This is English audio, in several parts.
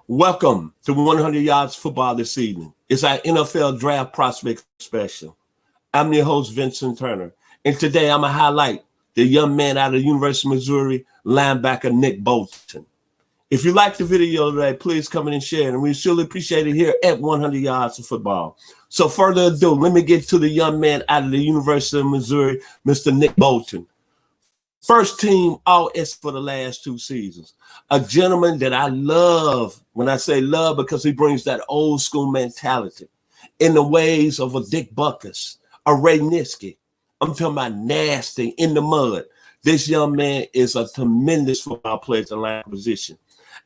Welcome to 100 Yards Football this evening. It's our NFL Draft Prospect Special. I'm your host, Vincent Turner, and today I'm going to highlight the young man out of the University of Missouri, linebacker Nick Bolton. If you like the video today, please come in and share it, and we surely appreciate it here at 100 Yards of Football. So further ado, let me get to the young man out of the University of Missouri, Mr. Nick Bolton. First team All-S for the last 2 seasons. A gentleman that I love. When I say love, because he brings that old school mentality in the ways of a Dick Buckus, a Ray Nitschke. I'm talking about nasty in the mud. This young man is a tremendous football player at the line position.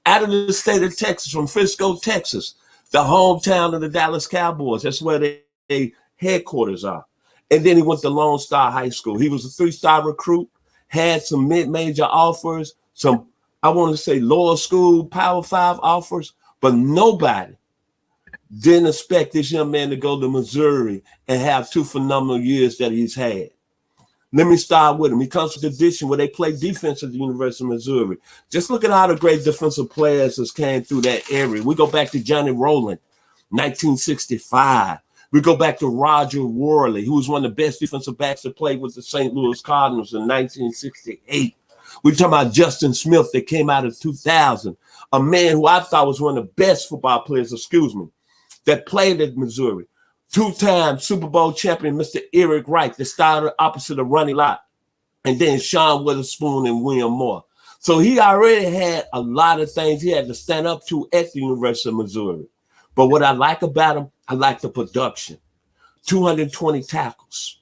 Out of the state of Texas, from Frisco, Texas, the hometown of the Dallas Cowboys. That's where their headquarters are. And then he went to Lone Star High School. He was a 3-star recruit. Had some mid-major offers, some, I want to say, lower school, Power 5 offers, but nobody didn't expect this young man to go to Missouri and have 2 phenomenal years that he's had. Let me start with him. He comes from a tradition where they play defense at the University of Missouri. Just look at all the great defensive players that came through that area. We go back to Johnny Rowland, 1965. We go back to Roger Worley, who was one of the best defensive backs that played with the St. Louis Cardinals in 1968. We're talking about Justin Smith that came out of 2000, a man who I thought was one of the best football players, that played at Missouri. 2-time Super Bowl champion, Mr. Eric Wright, that started opposite of Ronnie Lott, and then Sean Witherspoon and William Moore. So he already had a lot of things he had to stand up to at the University of Missouri. But what I like about him, I like the production. 220 tackles,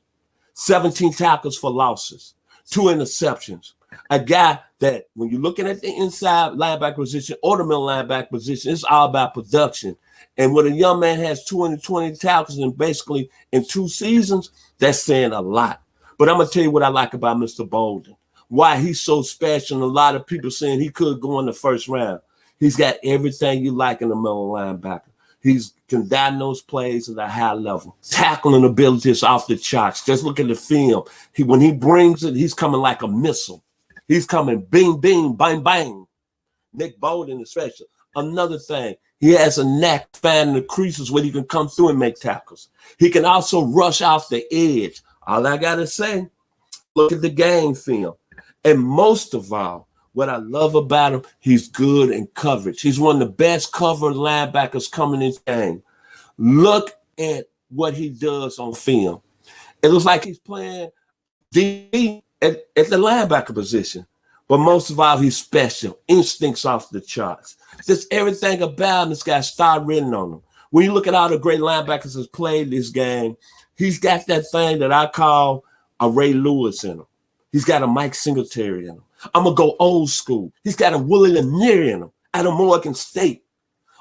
17 tackles for losses, 2 interceptions. A guy that when you're looking at the inside linebacker position or the middle linebacker position, it's all about production. And when a young man has 220 tackles and basically in 2 seasons, that's saying a lot. But I'm going to tell you what I like about Mr. Bolton, why he's so special. And a lot of people saying he could go in the first round. He's got everything you like in the middle linebacker. He can diagnose plays at a high level. Tackling ability is off the charts. Just look at the film. When he brings it, he's coming like a missile. He's coming bing, bing, bang, bang. Nick Bolton is special. Another thing, he has a knack finding the creases where he can come through and make tackles. He can also rush off the edge. All I got to say, look at the game film. And most of all, what I love about him, he's good in coverage. He's one of the best covered linebackers coming in the game. Look at what he does on film. It looks like he's playing D at the linebacker position. But most of all, he's special. Instincts off the charts. Just everything about this guy star written on him. When you look at all the great linebackers that's played this game, he's got that thing that I call a Ray Lewis in him. He's got a Mike Singletary in him. I'm going to go old school. He's got a Willie Lanier in him out of Morgan State.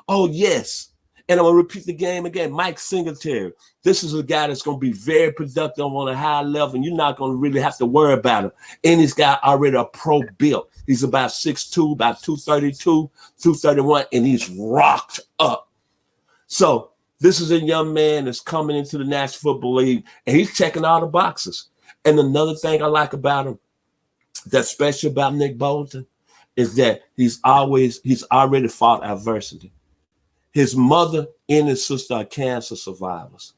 Oh, yes. And I'm going to repeat the game again. Mike Singletary. This is a guy that's going to be very productive on a high level, and you're not going to really have to worry about him. And he's got already a pro build. He's about 6'2", about 232, 231, and he's rocked up. So this is a young man that's coming into the National Football League, and he's checking all the boxes. And another thing I like about him, that's special about Nick Bolton, is that he's already fought adversity. His mother and his sister are cancer survivors.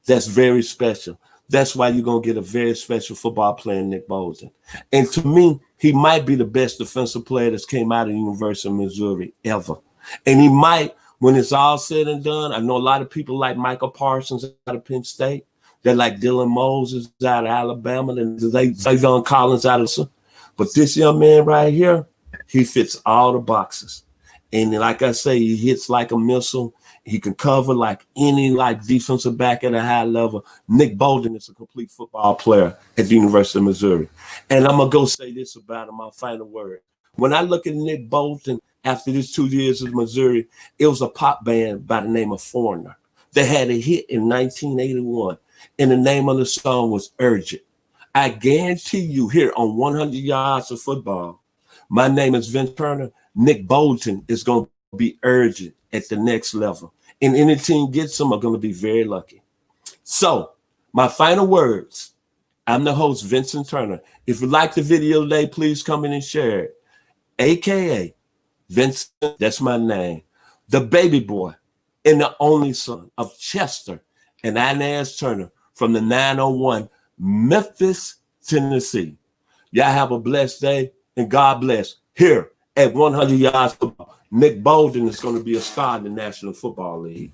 That's very special. That's why you're going to get a very special football player, Nick Bolton. And to me, he might be the best defensive player that's came out of the University of Missouri ever. And he might, when it's all said and done, I know a lot of people like Michael Parsons out of Penn State. They're like Dylan Moses out of Alabama, and Zayvon Collins out of. But this young man right here, he fits all the boxes. And like I say, he hits like a missile. He can cover like any defensive back at a high level. Nick Bolton is a complete football player at the University of Missouri. And I'm going to go say this about him, my final word. When I look at Nick Bolton after these 2 years of Missouri, it was a pop band by the name of Foreigner. They had a hit in 1981. And the name of the song was Urgent. I guarantee you here on 100 Yards of Football, my name is Vincent Turner. Nick Bolton is going to be urgent at the next level. And any team gets him are going to be very lucky. So my final words, I'm the host, Vincent Turner. If you like the video today, please come in and share it. AKA Vincent, that's my name. the baby boy and the only son of Chester and Inez Turner from the 901 Memphis, Tennessee. Y'all have a blessed day and God bless. Here at 100 Yards Football, Nick Bolton is going to be a star in the National Football League.